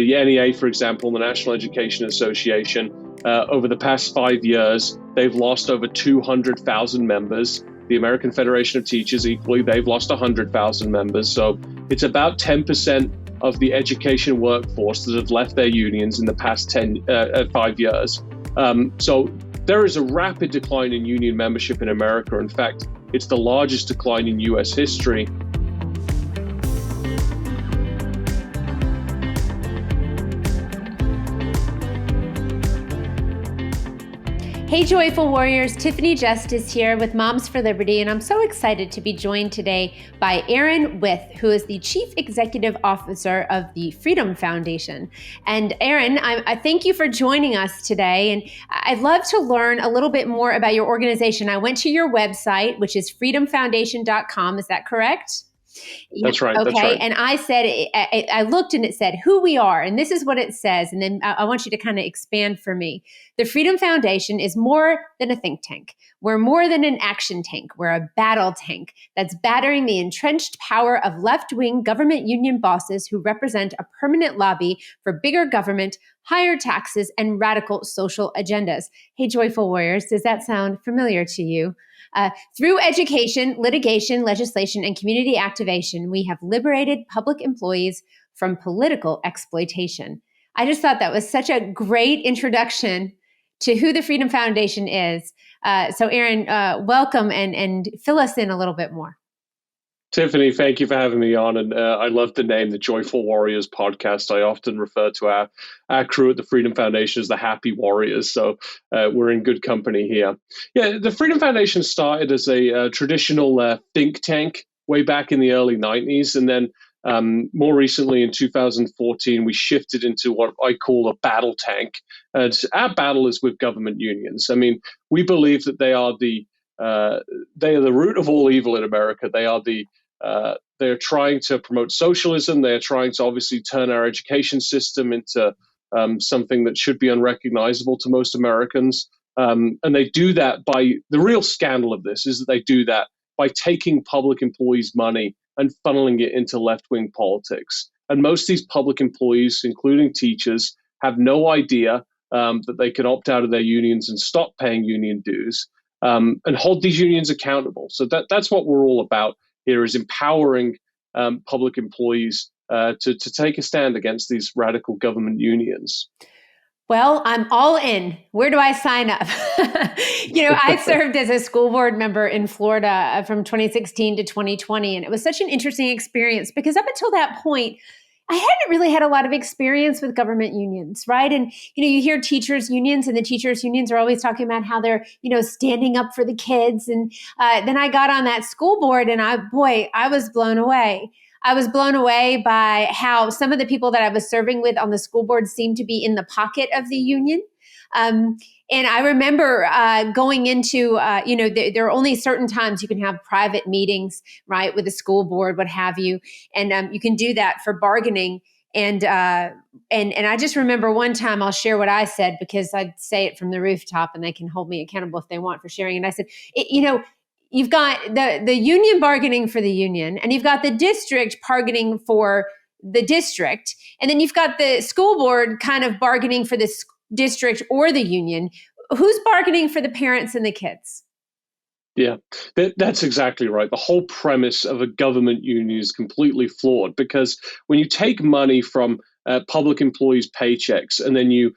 the NEA, for example, the National Education Association, over the past 5 years, they've lost over 200,000 members. The American Federation of Teachers, equally, they've lost 100,000 members. So it's about 10% of the education workforce that have left their unions in the past 5 years. So there is a rapid decline in union membership in America. In fact, it's the largest decline in U.S. history. Hey, Joyful Warriors, Tiffany Justice here with Moms for Liberty, and I'm so excited to be joined today by Erin Withe, who is the Chief Executive Officer of the Freedom Foundation. And Erin, I thank you for joining us today, and I'd love to learn a little bit more about your organization. I went to your website, which is freedomfoundation.com. Is that correct? That's right. Okay. That's right. And I said, I looked and it said who we are. And this is what it says. And then I want you to kind of expand for me. The Freedom Foundation is more than a think tank. We're more than an action tank. We're a battle tank that's battering the entrenched power of left-wing government union bosses who represent a permanent lobby for bigger government, higher taxes, and radical social agendas. Hey, Joyful Warriors, does that sound familiar to you? Through education, litigation, legislation, and community activation, we have liberated public employees from political exploitation. I just thought that was such a great introduction to who the Freedom Foundation is. So Erin, welcome and fill us in a little bit more. Tiffany, thank you for having me on. And I love the name, the Joyful Warriors podcast. I often refer to our crew at the Freedom Foundation as the Happy Warriors. So we're in good company here. Yeah, the Freedom Foundation started as a traditional think tank way back in the early 90s. And then more recently in 2014, we shifted into what I call a battle tank. And our battle is with government unions. I mean, we believe that they are the root of all evil in America. They're trying to promote socialism. They're trying to obviously turn our education system into something that should be unrecognizable to most Americans. And they do that by, the real scandal of this is that they do that by taking public employees' money and funneling it into left-wing politics. And most of these public employees, including teachers, have no idea that they can opt out of their unions and stop paying union dues. And hold these unions accountable. So that's what we're all about here, is empowering public employees to take a stand against these radical government unions. Well, I'm all in. Where do I sign up? I served as a school board member in Florida from 2016 to 2020, and it was such an interesting experience because up until that point, I hadn't really had a lot of experience with government unions, right? And, you hear teachers unions, and the teachers unions are always talking about how they're, standing up for the kids. And then I got on that school board and I was blown away. I was blown away by how some of the people that I was serving with on the school board seemed to be in the pocket of the union. And I remember going into, there are only certain times you can have private meetings, right, with the school board, what have you. And you can do that for bargaining. And I just remember one time, I'll share what I said because I'd say it from the rooftop and they can hold me accountable if they want for sharing. And I said, you've got the union bargaining for the union, and you've got the district bargaining for the district. And then you've got the school board kind of bargaining for the district or the union. Who's bargaining for the parents and the kids? Yeah, that's exactly right. The whole premise of a government union is completely flawed because when you take money from public employees' paychecks and then you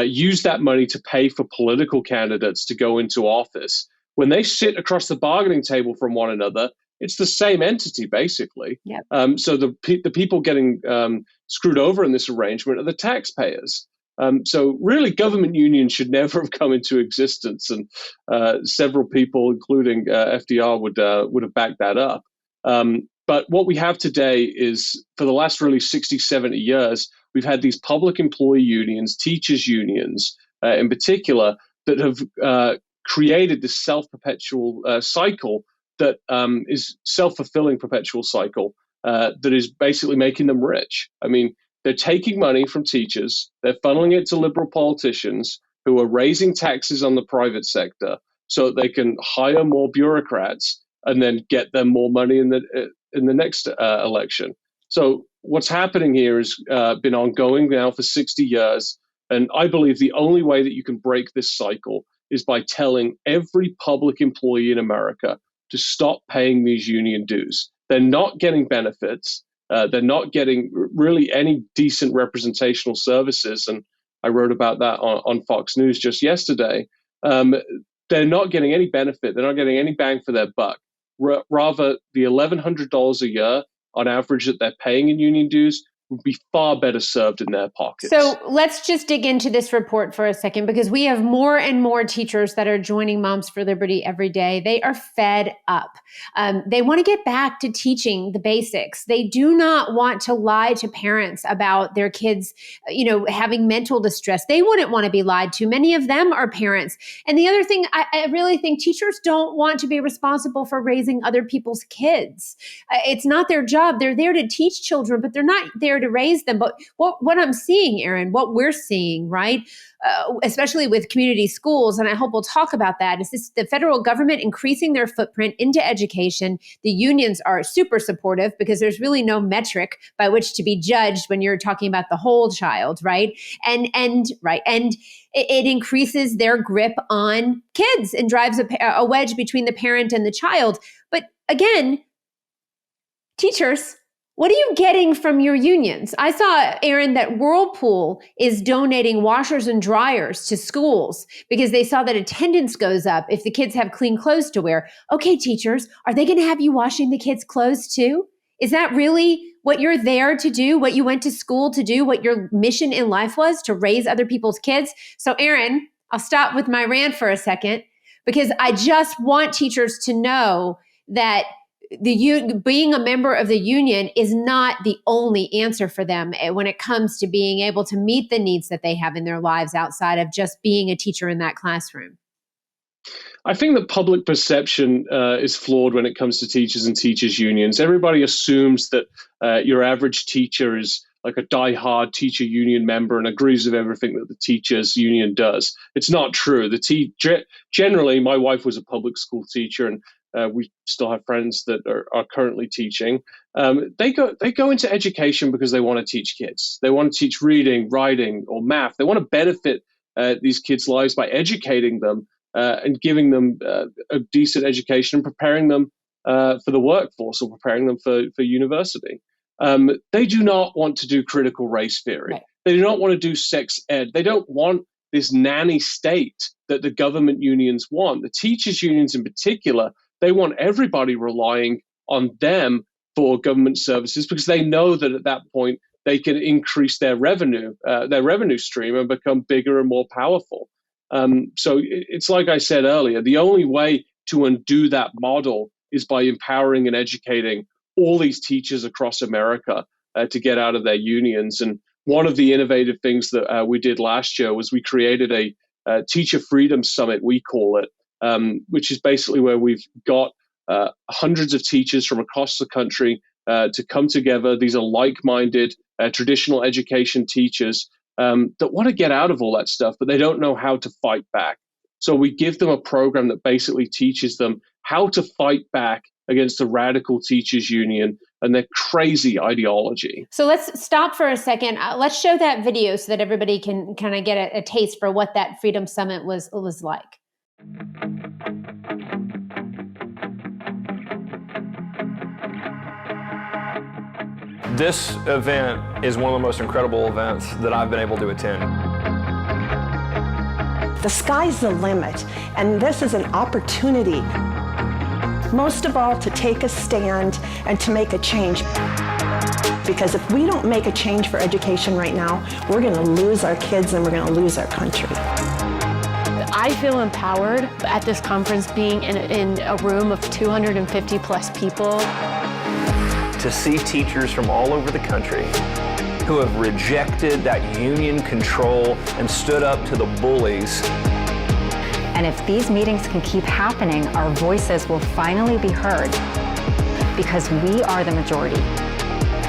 use that money to pay for political candidates to go into office, when they sit across the bargaining table from one another, it's the same entity, basically. Yep. So the people getting screwed over in this arrangement are the taxpayers. So really, government unions should never have come into existence, and several people, including FDR, would have backed that up. But what we have today is, for the last really 60, 70 years, we've had these public employee unions, teachers unions in particular, that have created this self-perpetual cycle that is self-fulfilling perpetual cycle that is basically making them rich. I mean, they're taking money from teachers, they're funneling it to liberal politicians who are raising taxes on the private sector so that they can hire more bureaucrats and then get them more money in the next election. So what's happening here has been ongoing now for 60 years. And I believe the only way that you can break this cycle is by telling every public employee in America to stop paying these union dues. They're not getting benefits. They're not getting really any decent representational services. And I wrote about that on Fox News just yesterday. They're not getting any benefit. They're not getting any bang for their buck. Rather, the $1,100 a year on average that they're paying in union dues would be far better served in their pockets. So let's just dig into this report for a second, because we have more and more teachers that are joining Moms for Liberty every day. They are fed up. They want to get back to teaching the basics. They do not want to lie to parents about their kids, having mental distress. They wouldn't want to be lied to. Many of them are parents. And the other thing, I really think teachers don't want to be responsible for raising other people's kids. It's not their job. They're there to teach children, but they're not there to raise them. But what I'm seeing, Aaron, what we're seeing, right, especially with community schools, and I hope we'll talk about that, is this the federal government increasing their footprint into education. The unions are super supportive because there's really no metric by which to be judged when you're talking about the whole child, right? And it increases their grip on kids and drives a wedge between the parent and the child. But again, teachers, what are you getting from your unions? I saw, Aaron, that Whirlpool is donating washers and dryers to schools because they saw that attendance goes up if the kids have clean clothes to wear. Okay, teachers, are they going to have you washing the kids' clothes too? Is that really what you're there to do, what you went to school to do, what your mission in life was, to raise other people's kids? So, Aaron, I'll stop with my rant for a second, because I just want teachers to know that being a member of the union is not the only answer for them when it comes to being able to meet the needs that they have in their lives outside of just being a teacher in that classroom. I think that public perception is flawed when it comes to teachers and teachers' unions. Everybody assumes that your average teacher is like a diehard teacher union member and agrees with everything that the teachers' union does. It's not true. Generally, my wife was a public school teacher, and we still have friends that are currently teaching. They go into education because they want to teach kids. They want to teach reading, writing, or math. They want to benefit these kids' lives by educating them and giving them a decent education and preparing them for the workforce or preparing them for university. They do not want to do critical race theory. Right. They do not want to do sex ed. They don't want this nanny state that the government unions want. The teachers' unions in particular, they want everybody relying on them for government services because they know that at that point they can increase their revenue stream and become bigger and more powerful. So it's like I said earlier, the only way to undo that model is by empowering and educating all these teachers across America to get out of their unions. And one of the innovative things that we did last year was we created a Teacher Freedom Summit, we call it, which is basically where we've got hundreds of teachers from across the country to come together. These are like-minded traditional education teachers that want to get out of all that stuff, but they don't know how to fight back. So we give them a program that basically teaches them how to fight back against the radical teachers union and their crazy ideology. So let's stop for a second. Let's show that video so that everybody can kind of get a taste for what that Freedom Summit was like. This event is one of the most incredible events that I've been able to attend. The sky's the limit, and this is an opportunity, most of all, to take a stand and to make a change. Because if we don't make a change for education right now, we're going to lose our kids and we're going to lose our country. I feel empowered at this conference, being in a room of 250 plus people. To see teachers from all over the country who have rejected that union control and stood up to the bullies. And if these meetings can keep happening, our voices will finally be heard because we are the majority.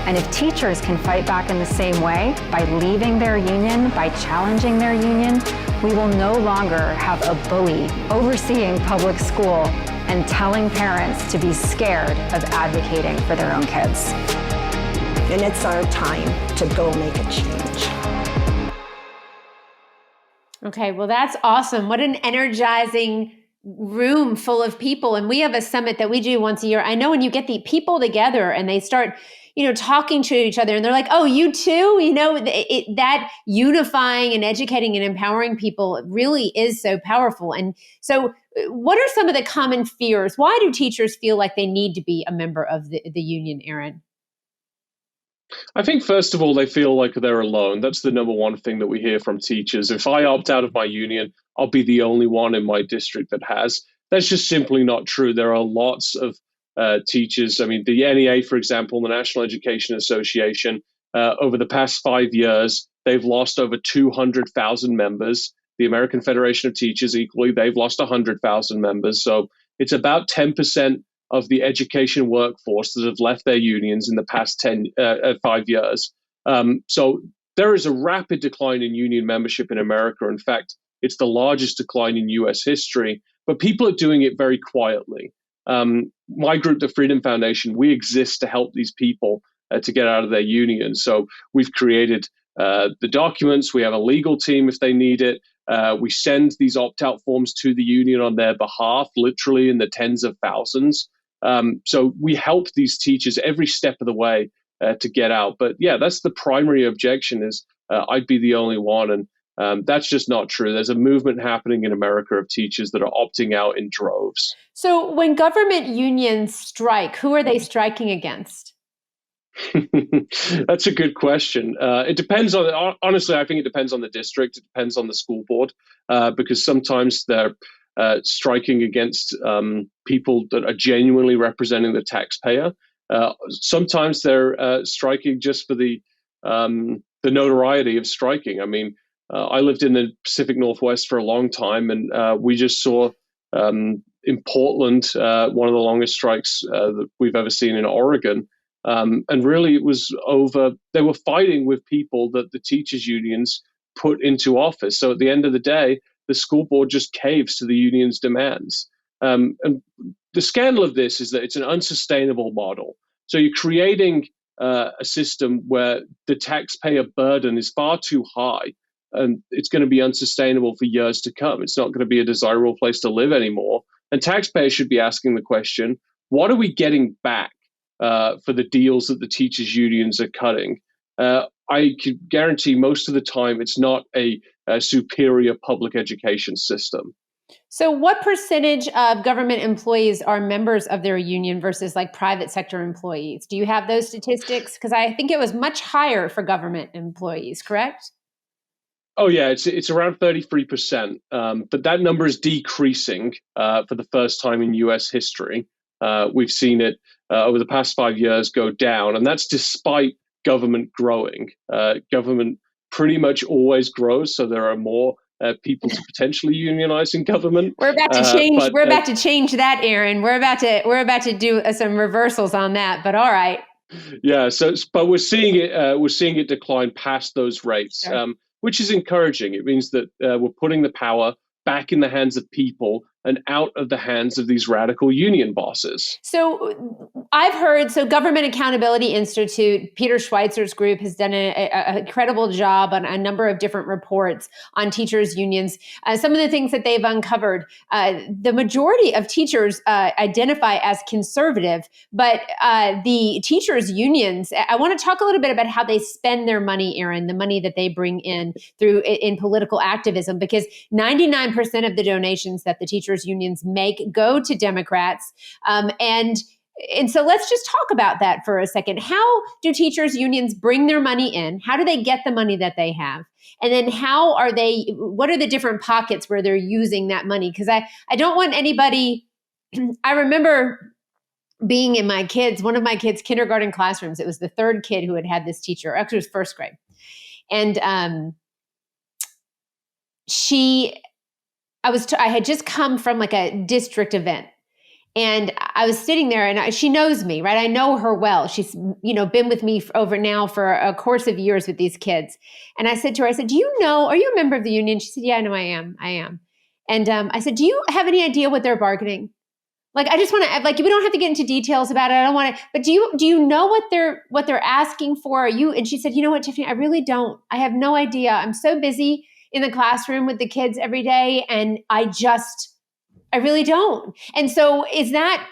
And if teachers can fight back in the same way, by leaving their union, by challenging their union, we will no longer have a bully overseeing public school and telling parents to be scared of advocating for their own kids. and it's our time to go make a change. Okay, well, that's awesome. What an energizing room full of people. And we have a summit that we do once a year. I know when you get the people together and they start, talking to each other and they're like, oh, you too, that unifying and educating and empowering people really is so powerful. And so what are some of the common fears? Why do teachers feel like they need to be a member of the union, Aaron? I think, first of all, they feel like they're alone. That's the number one thing that we hear from teachers. If I opt out of my union, I'll be the only one in my district that has. That's just simply not true. There are lots of teachers. I mean, the NEA, for example, the National Education Association, over the past 5 years, they've lost over 200,000 members. The American Federation of Teachers, equally, they've lost 100,000 members. So it's about 10% of the education workforce that have left their unions in the past 5 years. So there is a rapid decline in union membership in America. In fact, it's the largest decline in US history, but people are doing it very quietly. My group, the Freedom Foundation, we exist to help these people to get out of their union. So we've created the documents. We have a legal team if they need it. We send these opt-out forms to the union on their behalf, literally in the tens of thousands. So we help these teachers every step of the way to get out. But yeah, that's the primary objection is I'd be the only one. And that's just not true. There's a movement happening in America of teachers that are opting out in droves. So when government unions strike, who are they striking against? That's a good question. It depends on, honestly, I think it depends on the district. It depends on the school board, because sometimes they're striking against people that are genuinely representing the taxpayer. Sometimes they're striking just for the notoriety of striking. I mean, I lived in the Pacific Northwest for a long time, and we just saw in Portland one of the longest strikes that we've ever seen in Oregon. And really, it was over, they were fighting with people that the teachers' unions put into office. So at the end of the day, the school board just caves to the union's demands. And the scandal of this is that it's an unsustainable model. So you're creating a system where the taxpayer burden is far too high, and it's going to be unsustainable for years to come. It's not going to be a desirable place to live anymore. And taxpayers should be asking the question, what are we getting back for the deals that the teachers' unions are cutting? I can guarantee most of the time it's not a superior public education system. So what percentage of government employees are members of their union versus like private sector employees? Do you have those statistics? Because I think it was much higher for government employees, correct? Oh, yeah, it's around 33%. But that number is decreasing for the first time in US history. We've seen it over the past 5 years go down, and that's despite government growing. Government pretty much always grows, so there are more people to potentially unionize in government. We're about to change. We're about to change that, Aaron. We're about to do some reversals on that. But all right. Yeah. But we're seeing it decline past those rates, sure. Which is encouraging. It means that we're putting the power back in the hands of people and out of the hands of these radical union bosses. So I've heard, Government Accountability Institute, Peter Schweitzer's group has done an incredible job on a number of different reports on teachers' unions. Some of the things that they've uncovered, the majority of teachers identify as conservative, but the teachers' unions, I want to talk a little bit about how they spend their money, Aaron, the money that they bring in in political activism, because 99% of the donations that the teachers unions make go to Democrats. And so let's just talk about that for a second. How do teachers unions bring their money in? How do they get the money that they have? And then what are the different pockets where they're using that money? Because I don't want anybody, I remember being in one of my kids' kindergarten classrooms. It was the third kid who had this teacher, actually it was first grade. And I had just come from like a district event, and I was sitting there, and she knows me, right? I know her well. She's, been with me for a course of years with these kids. And I said to her, are you a member of the union? She said, yeah, no, I am. And I said, do you have any idea what they're bargaining? Like, I just want to, like, we don't have to get into details about it. I don't want to, but do you know what they're asking for? And she said, you know what, Tiffany, I really don't. I have no idea. I'm so busy in the classroom with the kids every day. And I really don't. And so is that,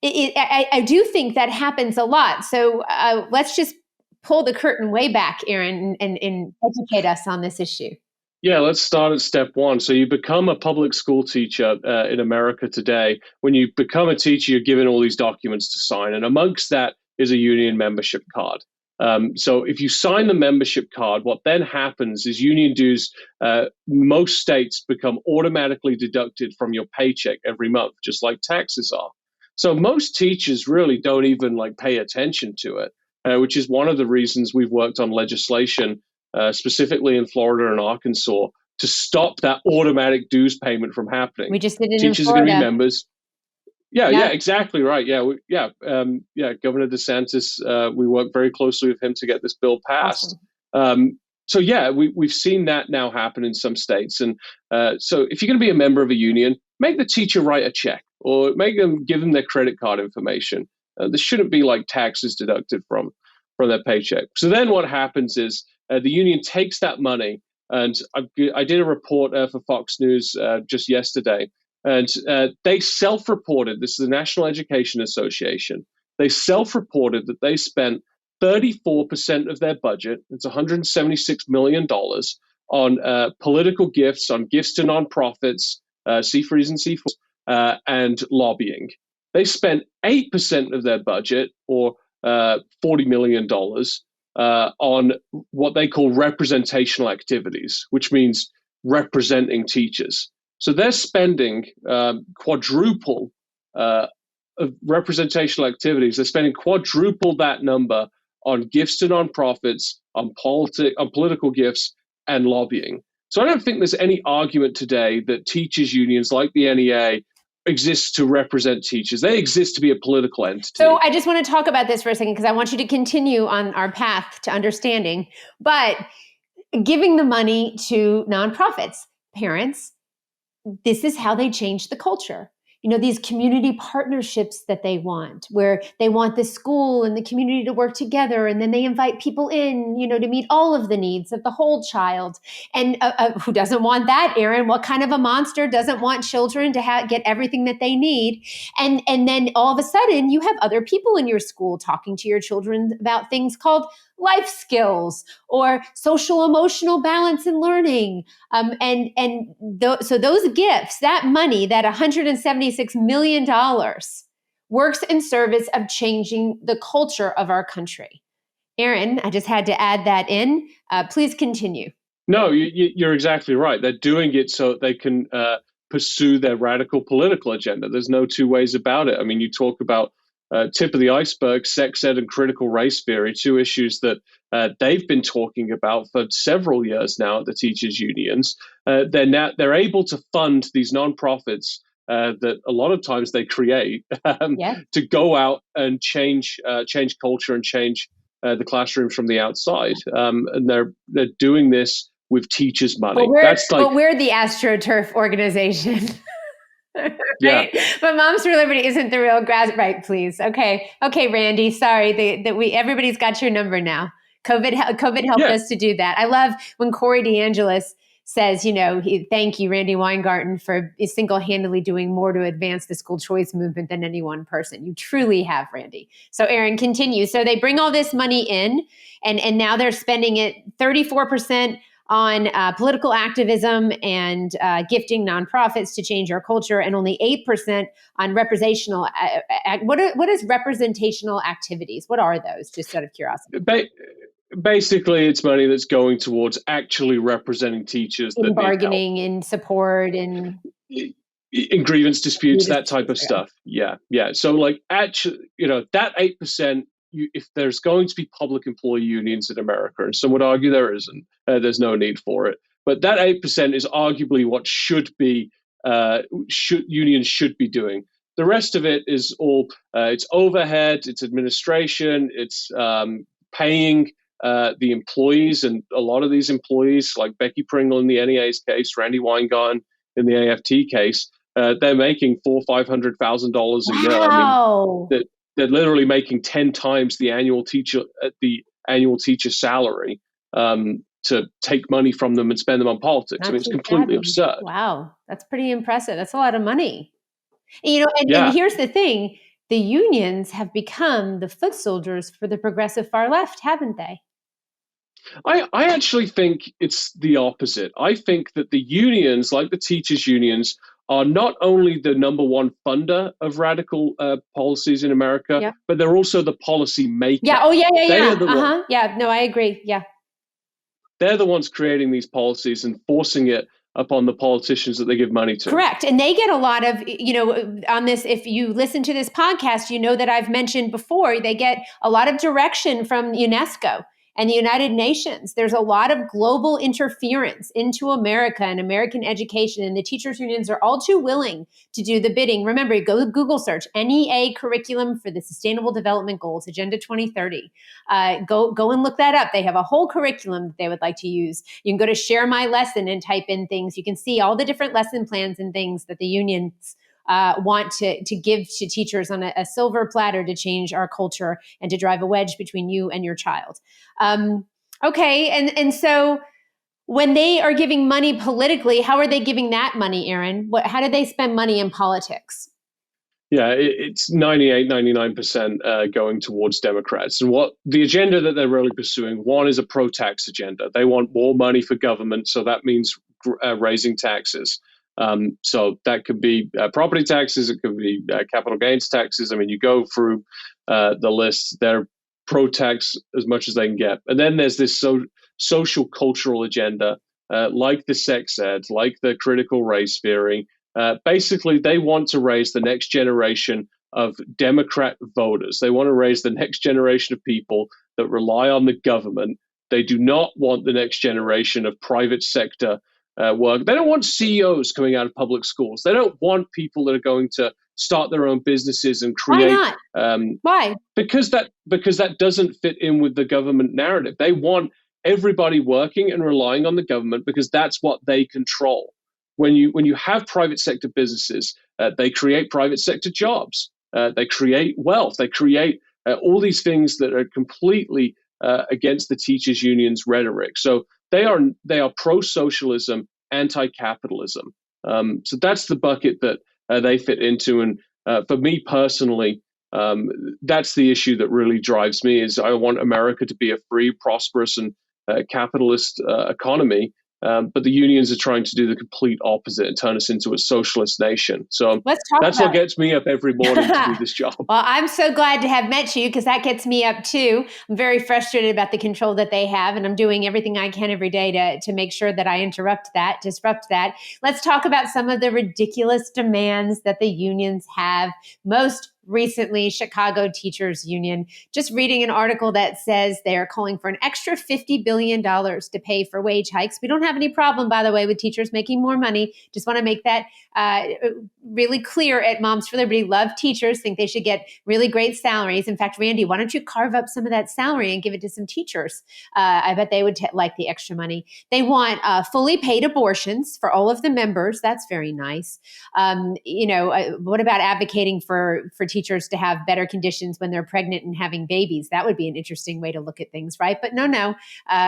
I do think that happens a lot. So let's just pull the curtain way back, Aaron, and educate us on this issue. Yeah, let's start at step one. So you become a public school teacher in America today. When you become a teacher, you're given all these documents to sign. And amongst that is a union membership card. So if you sign the membership card, what then happens is union dues, most states become automatically deducted from your paycheck every month, just like taxes are. So most teachers really don't even pay attention to it, which is one of the reasons we've worked on legislation specifically in Florida and Arkansas, to stop that automatic dues payment from happening. We just did it Teachers in Florida. are going to be members. Yeah, exactly right. Governor DeSantis, we worked very closely with him to get this bill passed. Awesome. We've seen that now happen in some states. And so if you're going to be a member of a union, make the teacher write a check or give them their credit card information. There shouldn't be taxes deducted from their paycheck. So then what happens is the union takes that money, and I did a report for Fox News just yesterday, and they self-reported, this is the National Education Association, they self-reported that they spent 34% of their budget, it's $176 million, on political gifts, on gifts to nonprofits, C3s and C4s, and lobbying. They spent 8% of their budget, or $40 million, on what they call representational activities, which means representing teachers. So they're spending quadruple of representational activities. They're spending quadruple that number on gifts to nonprofits, on political gifts, and lobbying. So I don't think there's any argument today that teachers' unions like the NEA exist to represent teachers. They exist to be a political entity. So I just want to talk about this for a second, because I want you to continue on our path to understanding. But giving the money to nonprofits, parents, this is how they change the culture. These community partnerships that they want, where they want the school and the community to work together, and then they invite people in, to meet all of the needs of the whole child. And who doesn't want that, Aaron? What kind of a monster doesn't want children to get everything that they need? And then all of a sudden, you have other people in your school talking to your children about things called life skills or social emotional balance and learning. So those gifts, that money, that $176 million, works in service of changing the culture of our country. Aaron, I just had to add that in. Please continue. No, you're exactly right. They're doing it so they can pursue their radical political agenda. There's no two ways about it. I mean, you talk about tip of the iceberg, sex ed and critical race theory, two issues that they've been talking about for several years now at the teachers' unions. They're able to fund these nonprofits that a lot of times they create to go out and change culture and change the classrooms from the outside. And they're doing this with teachers' money. But we're the AstroTurf organization. Right? Yeah. But Moms for Liberty isn't the real grass. Right, please. Okay, Randy. Sorry that everybody's got your number now. COVID helped us to do that. I love when Corey DeAngelis says, thank you, Randy Weingarten, for single-handedly doing more to advance the school choice movement than any one person. You truly have, Randy. So Aaron, continue. So they bring all this money in, and now they're spending it 34% on political activism and gifting nonprofits to change our culture, and only 8% on representational. What is representational activities? What are those? Just out of curiosity. Basically, it's money that's going towards actually representing teachers in bargaining, in support, in grievance disputes, that type of stuff. Yeah. So, actually, that 8%. If there's going to be public employee unions in America, and some would argue there isn't, there's no need for it. But that 8% is arguably what unions should be doing. The rest of it is all it's overhead, it's administration, it's paying the employees, and a lot of these employees, like Becky Pringle in the NEA's case, Randy Weingarten in the AFT case, they're making $400,000-$500,000 a year. I mean, Wow. they're literally making 10 times the annual teacher salary to take money from them and spend them on politics. Not I mean, it's too completely shabby. absurd. Wow. That's pretty impressive. That's a lot of money. And Yeah. here's the thing. The unions have become the foot soldiers for the progressive far left, haven't they? I actually think it's the opposite. I think that the unions, like the teachers' unions, are not only the number one funder of radical policies in America, Yeah. but they're also the policy maker. Yeah. Oh, yeah. They are the Yeah. No, I agree. Yeah. They're the ones creating these policies and forcing it upon the politicians that they give money to. Correct. And they get a lot of, on this, if you listen to this podcast, you know that I've mentioned before, they get a lot of direction from UNESCO and the United Nations. There's a lot of global interference into America and American education, and the teachers unions are all too willing to do the bidding. Remember, go Google search NEA curriculum for the Sustainable Development Goals, Agenda 2030. Go and look that up. They have a whole curriculum that they would like to use. You can go to Share My Lesson and type in things. You can see all the different lesson plans and things that the unions want to give to teachers on a silver platter to change our culture and to drive a wedge between you and your child. Okay, and so when they are giving money politically, how are they giving that money, Aaron? How do they spend money in politics? Yeah, it's 98, 99% going towards Democrats. And what the agenda that they're really pursuing, one is a pro-tax agenda. They want more money for government, so that means raising taxes. So that could be property taxes, it could be capital gains taxes. I mean, you go through the list, they're pro-tax as much as they can get. And then there's this social cultural agenda, like the sex ed, like the critical race theory. Basically, they want to raise the next generation of Democrat voters. They want to raise the next generation of people that rely on the government. They do not want the next generation of private sector work. They don't want CEOs coming out of public schools. They don't want people that are going to start their own businesses and create. Why not? Why? Because that doesn't fit in with the government narrative. They want everybody working and relying on the government because that's what they control. When you have private sector businesses, they create private sector jobs. They create wealth. They create all these things that are completely against the teachers' unions' rhetoric. So they are pro-socialism, anti-capitalism. So that's the bucket that they fit into. And for me personally, that's the issue that really drives me. Is I want America to be a free, prosperous, and capitalist economy. But the unions are trying to do the complete opposite and turn us into a socialist nation. So that's what gets me up every morning to do this job. Well, I'm so glad to have met you because that gets me up too. I'm very frustrated about the control that they have, and I'm doing everything I can every day to make sure that I disrupt that. Let's talk about some of the ridiculous demands that the unions have. Most recently, Chicago Teachers Union, just reading an article that says they are calling for an extra $50 billion to pay for wage hikes. We don't have any problem, by the way, with teachers making more money. Just want to make that really clear at Moms for Liberty. Love teachers, think they should get really great salaries. In fact, Randy, why don't you carve up some of that salary and give it to some teachers? I bet they would like the extra money. They want fully paid abortions for all of the members. That's very nice. What about advocating for teachers to have better conditions when they're pregnant and having babies? That would be an interesting way to look at things, right? But no.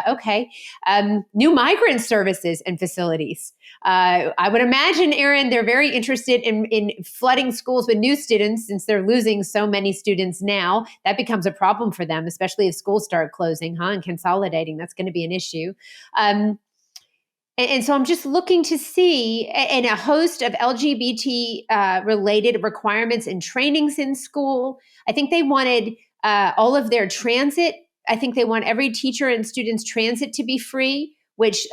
Okay. New migrant services and facilities. I would imagine, Aaron, they're very interested in flooding schools with new students since they're losing so many students now. That becomes a problem for them, especially if schools start closing, and consolidating. That's going to be an issue. And so I'm just looking to see, and a host of LGBT related requirements and trainings in school. I think they wanted all of their transit. I think they want every teacher and student's transit to be free, which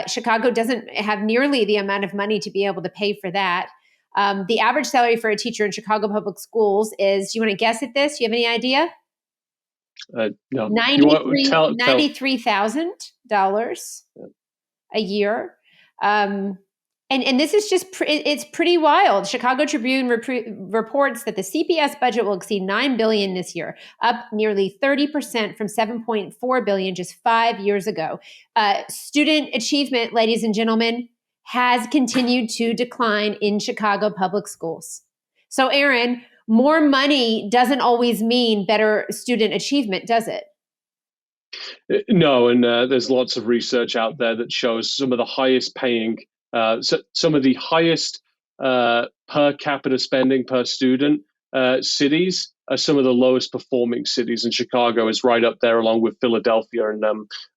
Chicago doesn't have nearly the amount of money to be able to pay for that. The average salary for a teacher in Chicago public schools is, do you want to guess at this? Do you have any idea? No. $93,000 a year. And this is just, it's pretty wild. Chicago Tribune reports that the CPS budget will exceed $9 billion this year, up nearly 30% from $7.4 billion just 5 years ago. Student achievement, ladies and gentlemen, has continued to decline in Chicago public schools. So, Aaron, more money doesn't always mean better student achievement, does it? No, and there's lots of research out there that shows some of the highest paying, some of the highest per capita spending per student cities are some of the lowest performing cities, and Chicago is right up there along with Philadelphia and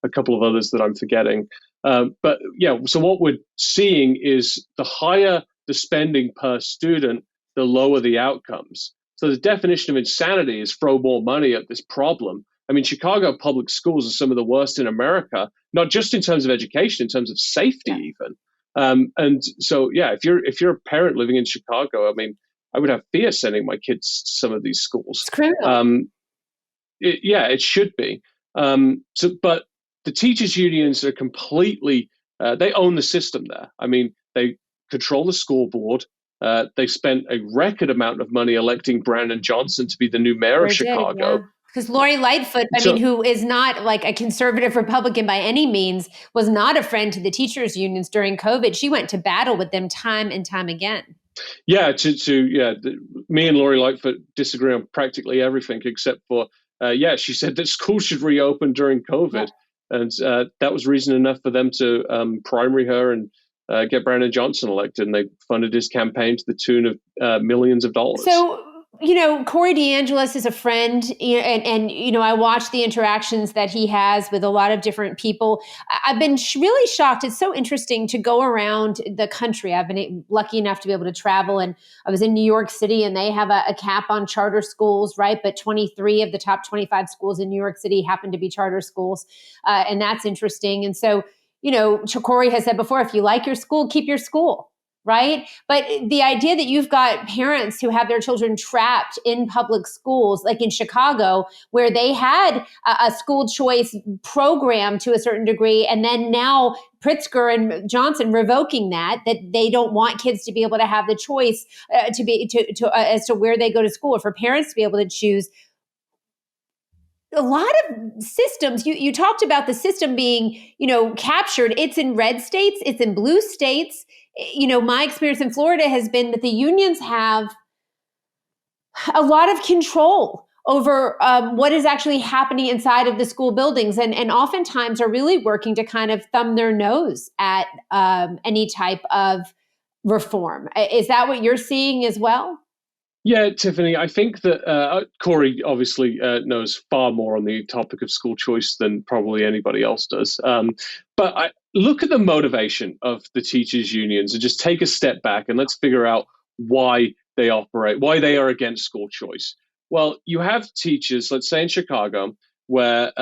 a couple of others that I'm forgetting. But yeah, so what we're seeing is the higher the spending per student, the lower the outcomes. So the definition of insanity is throw more money at this problem. I mean, Chicago public schools are some of the worst in America, not just in terms of education, in terms of safety, even. And so, yeah, if you're a parent living in Chicago, I mean, I would have fear sending my kids to some of these schools. It's criminal. It should be. But the teachers' unions are completely, they own the system there. I mean, they control the school board. They spent a record amount of money electing Brandon Johnson to be the new mayor of Chicago. Because Lori Lightfoot, who is not like a conservative Republican by any means, was not a friend to the teachers' unions during COVID. She went to battle with them time and time again. Yeah, me and Lori Lightfoot disagree on practically everything except for, she said that schools should reopen during COVID. Yeah. And that was reason enough for them to primary her and get Brandon Johnson elected. And they funded his campaign to the tune of millions of dollars. So, Corey DeAngelis is a friend, and I watch the interactions that he has with a lot of different people. I've been really shocked. It's so interesting to go around the country. I've been lucky enough to be able to travel, and I was in New York City, and they have a cap on charter schools, right? But 23 of the top 25 schools in New York City happen to be charter schools, and that's interesting. And so, Corey has said before, if you like your school, keep your school. Right? But the idea that you've got parents who have their children trapped in public schools, like in Chicago, where they had a school choice program to a certain degree, and then now Pritzker and Johnson revoking that they don't want kids to be able to have the choice as to where they go to school, or for parents to be able to choose. A lot of systems, you talked about the system being, captured. It's in red states, it's in blue states. My experience in Florida has been that the unions have a lot of control over what is actually happening inside of the school buildings, and oftentimes are really working to kind of thumb their nose at any type of reform. Is that what you're seeing as well? Yeah, Tiffany, I think that Corey obviously knows far more on the topic of school choice than probably anybody else does. But I look at the motivation of the teachers' unions and just take a step back and let's figure out why they operate, why they are against school choice. Well, you have teachers, let's say in Chicago, where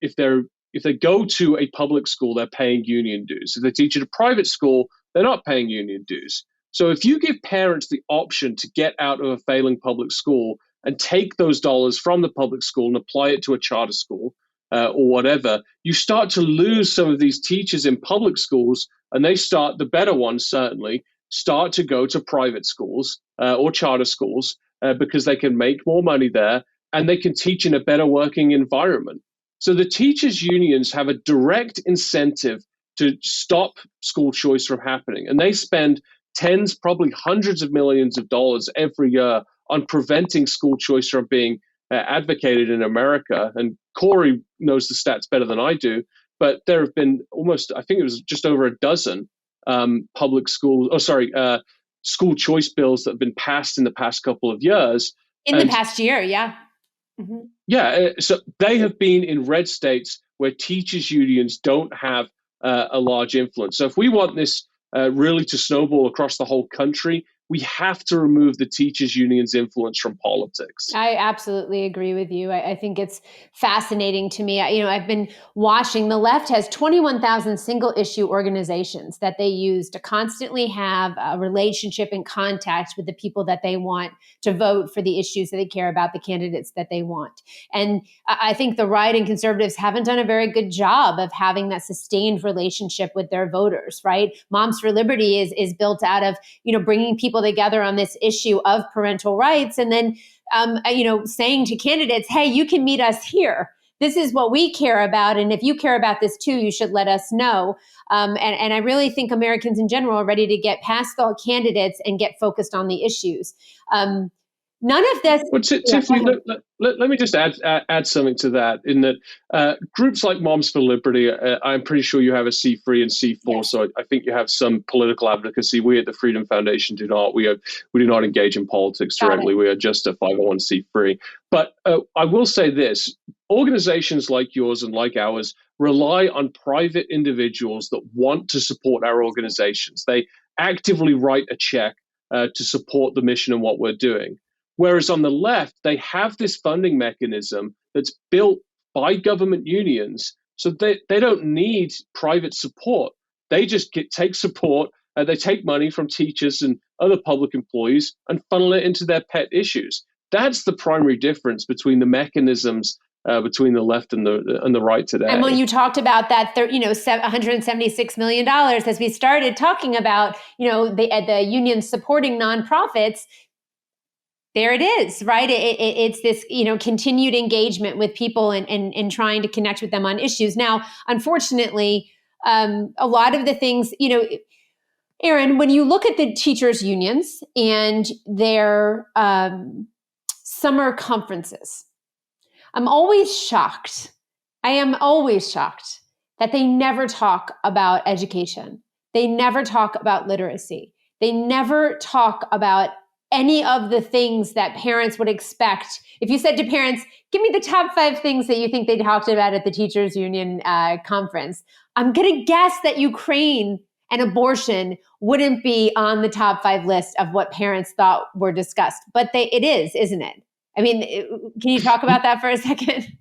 if they go to a public school, they're paying union dues. If they teach at a private school, they're not paying union dues. So if you give parents the option to get out of a failing public school and take those dollars from the public school and apply it to a charter school or whatever, you start to lose some of these teachers in public schools, and the better ones certainly, start to go to private schools or charter schools because they can make more money there and they can teach in a better working environment. So the teachers' unions have a direct incentive to stop school choice from happening, and they spend tens, probably hundreds of millions of dollars every year on preventing school choice from being advocated in America. And Corey knows the stats better than I do, but there have been I think it was just over a dozen school choice bills that have been passed in the past couple of years. The past year, yeah. Mm-hmm. Yeah, so they have been in red states where teachers' unions don't have a large influence. So if we want this really to snowball across the whole country, we have to remove the teachers' unions' influence from politics. I absolutely agree with you. I think it's fascinating to me. I've been watching, the left has 21,000 single issue organizations that they use to constantly have a relationship and contact with the people that they want to vote for the issues that they care about, the candidates that they want. And I think the right and conservatives haven't done a very good job of having that sustained relationship with their voters, right? Moms for Liberty is built out of, bringing people together on this issue of parental rights, and then saying to candidates, hey, you can meet us here, this is what we care about. And if you care about this too, you should let us know. And I really think Americans in general are ready to get past the candidates and get focused on the issues. None of this. Well, Tiffany, let me just add something to that. In that groups like Moms for Liberty, I'm pretty sure you have a C3 and C4, yes. So I think you have some political advocacy. We at the Freedom Foundation do not. We do not engage in politics directly. We are just a 501c3. But I will say this: organizations like yours and like ours rely on private individuals that want to support our organizations. They actively write a check to support the mission and what we're doing. Whereas on the left, they have this funding mechanism that's built by government unions, so they don't need private support. They just take support, they take money from teachers and other public employees and funnel it into their pet issues. That's the primary difference between the mechanisms between the left and the right today. And when you talked about that, $176 million, as we started talking about, the unions supporting nonprofits. There it is, right? It's this, continued engagement with people and trying to connect with them on issues. Now, unfortunately, a lot of the things, Aaron, when you look at the teachers' unions and their summer conferences, I'm always shocked. I am always shocked that they never talk about education. They never talk about literacy. They never talk about any of the things that parents would expect. If you said to parents, give me the top 5 things that you think they talked about at the teachers union conference, I'm going to guess that Ukraine and abortion wouldn't be on the top 5 list of what parents thought were discussed. But it is, isn't it? I mean, can you talk about that for a second?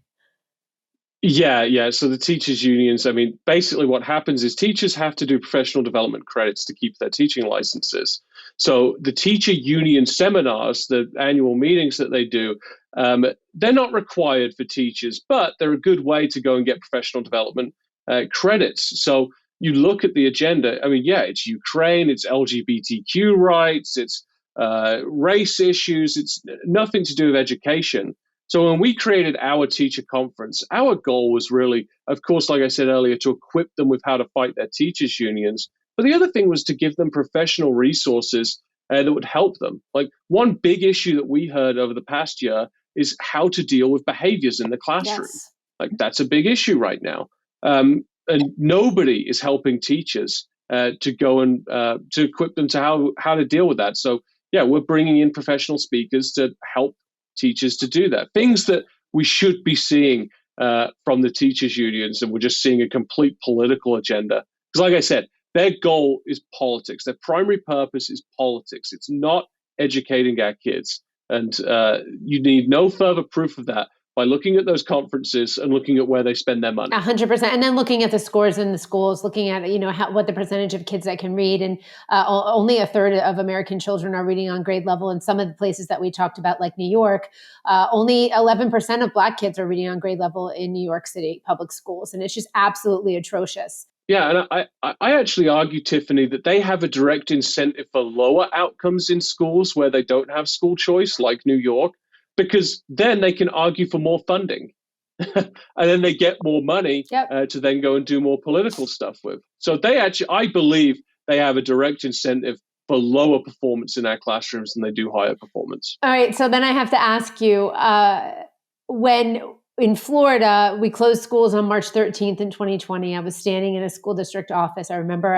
Yeah. So the teachers unions, basically what happens is teachers have to do professional development credits to keep their teaching licenses. So the teacher union seminars, the annual meetings that they do, they're not required for teachers, but they're a good way to go and get professional development credits. So you look at the agenda, it's Ukraine, it's LGBTQ rights, it's race issues, it's nothing to do with education. So when we created our teacher conference, our goal was really, of course, like I said earlier, to equip them with how to fight their teachers unions. But the other thing was to give them professional resources that would help them. Like one big issue that we heard over the past year is how to deal with behaviors in the classroom. Yes. Like that's a big issue right now. And nobody is helping teachers to go and to equip them to how to deal with that. So yeah, we're bringing in professional speakers to help teachers to do that. Things that we should be seeing from the teachers unions, and we're just seeing a complete political agenda. Because like I said, their goal is politics. Their primary purpose is politics. It's not educating our kids. And you need no further proof of that by looking at those conferences and looking at where they spend their money. 100%. And then looking at the scores in the schools, looking at, what the percentage of kids that can read. And only 1/3 of American children are reading on grade level. In some of the places that we talked about, like New York, only 11% of Black kids are reading on grade level in New York City public schools. And it's just absolutely atrocious. Yeah, and I actually argue, Tiffany, that they have a direct incentive for lower outcomes in schools where they don't have school choice, like New York, because then they can argue for more funding. And then they get more money to then go and do more political stuff with. So I believe they have a direct incentive for lower performance in our classrooms than they do higher performance. All right, so then I have to ask you, when in Florida, we closed schools on March 13th in 2020. I was standing in a school district office. I remember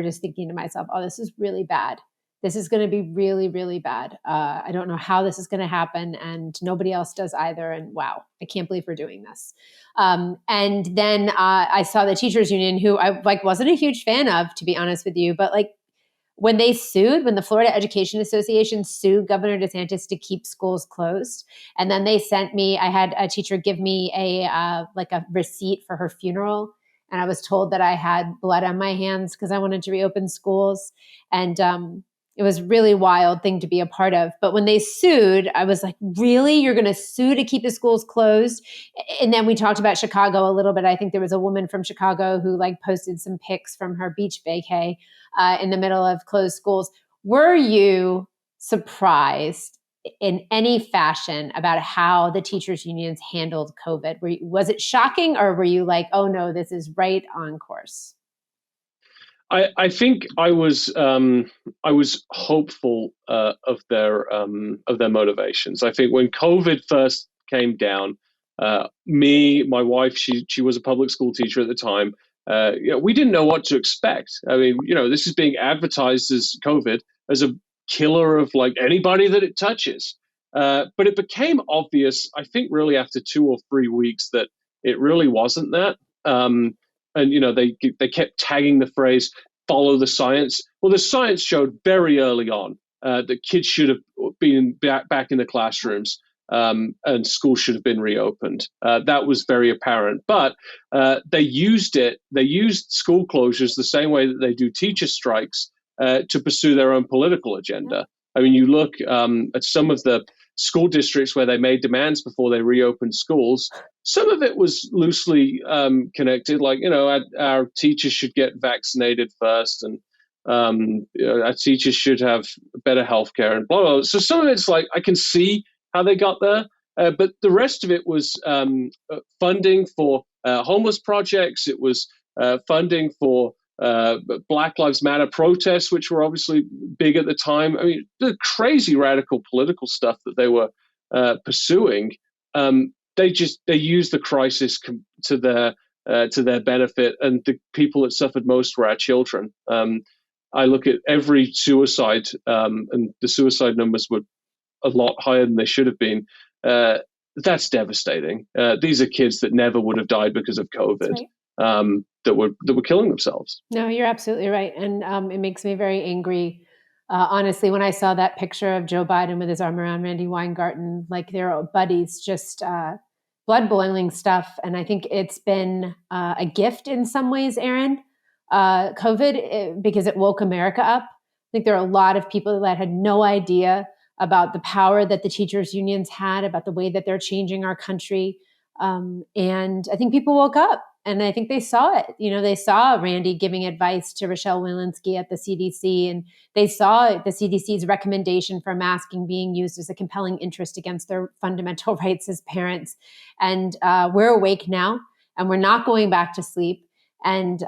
just thinking to myself, oh, this is really bad. This is going to be really, really bad. I don't know how this is going to happen, and nobody else does either. And wow, I can't believe we're doing this. And then I saw the teachers union, who I wasn't a huge fan of, to be honest with you, but when the Florida Education Association sued Governor DeSantis to keep schools closed, and then they sent me, I had a teacher give me a receipt for her funeral. And I was told that I had blood on my hands because I wanted to reopen schools. And it was a really wild thing to be a part of. But when they sued, I was like, really? You're going to sue to keep the schools closed? And then we talked about Chicago a little bit. I think there was a woman from Chicago who posted some pics from her beach vacay in the middle of closed schools. Were you surprised in any fashion about how the teachers unions handled COVID? Was it shocking, or were you like, oh no, this is right on course? I think I was hopeful of their motivations. I think when COVID first came down, my wife, she was a public school teacher at the time. We didn't know what to expect. I mean, this is being advertised as COVID as a killer of like anybody that it touches. But it became obvious, I think, really after 2 or 3 weeks that it really wasn't that. And they kept tagging the phrase "follow the science." Well, the science showed very early on that kids should have been back in the classrooms, and schools should have been reopened. That was very apparent. But they used it. They used school closures the same way that they do teacher strikes to pursue their own political agenda. I mean, you look at some of the school districts where they made demands before they reopened schools. Some of it was loosely connected, like, our teachers should get vaccinated first, and our teachers should have better healthcare and blah, blah, blah. So some of it's like, I can see how they got there. But the rest of it was funding for homeless projects. It was funding for Black Lives Matter protests, which were obviously big at the time. I mean, the crazy radical political stuff that they were pursuing. They used the crisis to their benefit, and the people that suffered most were our children. I look at every suicide, and the suicide numbers were a lot higher than they should have been. That's devastating. These are kids that never would have died because of COVID. Right. That were killing themselves. No, you're absolutely right. And it makes me very angry, honestly, when I saw that picture of Joe Biden with his arm around Randy Weingarten, like they're buddies, just blood-boiling stuff. And I think it's been a gift in some ways, Aaron, COVID, because it woke America up. I think there are a lot of people that had no idea about the power that the teachers' unions had, about the way that they're changing our country. And I think people woke up. And I think they saw it. They saw Randy giving advice to Rochelle Walensky at the CDC, and they saw the CDC's recommendation for masking being used as a compelling interest against their fundamental rights as parents. And we're awake now, and we're not going back to sleep. And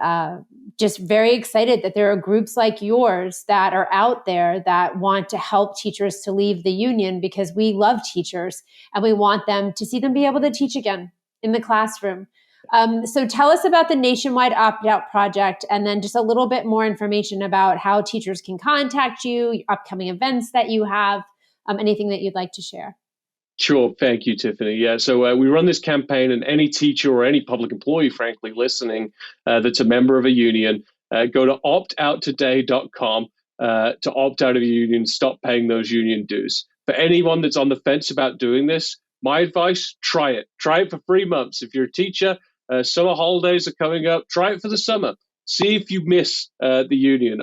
just very excited that there are groups like yours that are out there that want to help teachers to leave the union, because we love teachers and we want them to see them be able to teach again in the classroom. So tell us about the Nationwide Opt-Out Project, and then just a little bit more information about how teachers can contact you, your upcoming events that you have, anything that you'd like to share. Sure. Thank you, Tiffany. Yeah. So we run this campaign, and any teacher or any public employee, frankly, listening that's a member of a union, go to optouttoday.com to opt out of the union, stop paying those union dues. For anyone that's on the fence about doing this, my advice, try it. Try it for 3 months. If you're a teacher, summer holidays are coming up. Try it for the summer. See if you miss the union.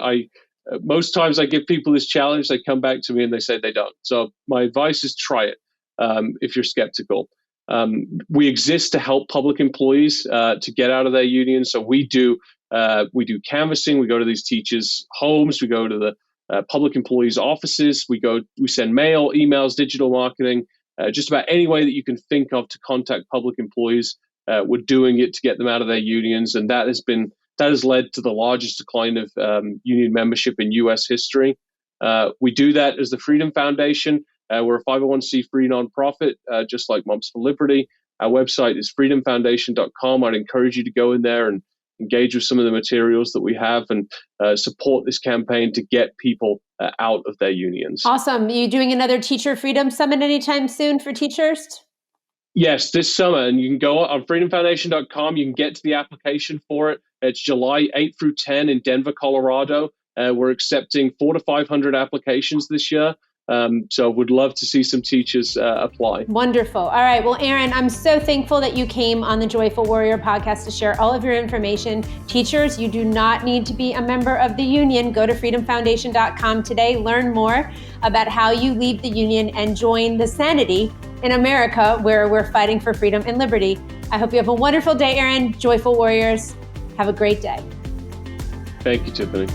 Most times I give people this challenge. They come back to me and they say they don't. So my advice is try it if you're skeptical. We exist to help public employees to get out of their union. So we do canvassing. We go to these teachers' homes. We go to the public employees' offices. We send mail, emails, digital marketing. Just about any way that you can think of to contact public employees, we're doing it to get them out of their unions, and that has led to the largest decline of union membership in U.S. history. We do that as the Freedom Foundation. We're a 501c3 nonprofit, just like Moms for Liberty. Our website is freedomfoundation.com. I'd encourage you to go in there and engage with some of the materials that we have and support this campaign to get people out of their unions. Awesome. Are you doing another Teacher Freedom Summit anytime soon for teachers? Yes, this summer. And you can go on freedomfoundation.com. You can get to the application for it. It's July 8 through 10 in Denver, Colorado. We're accepting 400 to 500 applications this year. So would love to see some teachers apply. Wonderful. All right. Well, Aaron, I'm so thankful that you came on the Joyful Warrior podcast to share all of your information. Teachers, you do not need to be a member of the union. Go to freedomfoundation.com today. Learn more about how you leave the union and join the sanity in America, where we're fighting for freedom and liberty. I hope you have a wonderful day, Aaron. Joyful Warriors, have a great day. Thank you, Tiffany.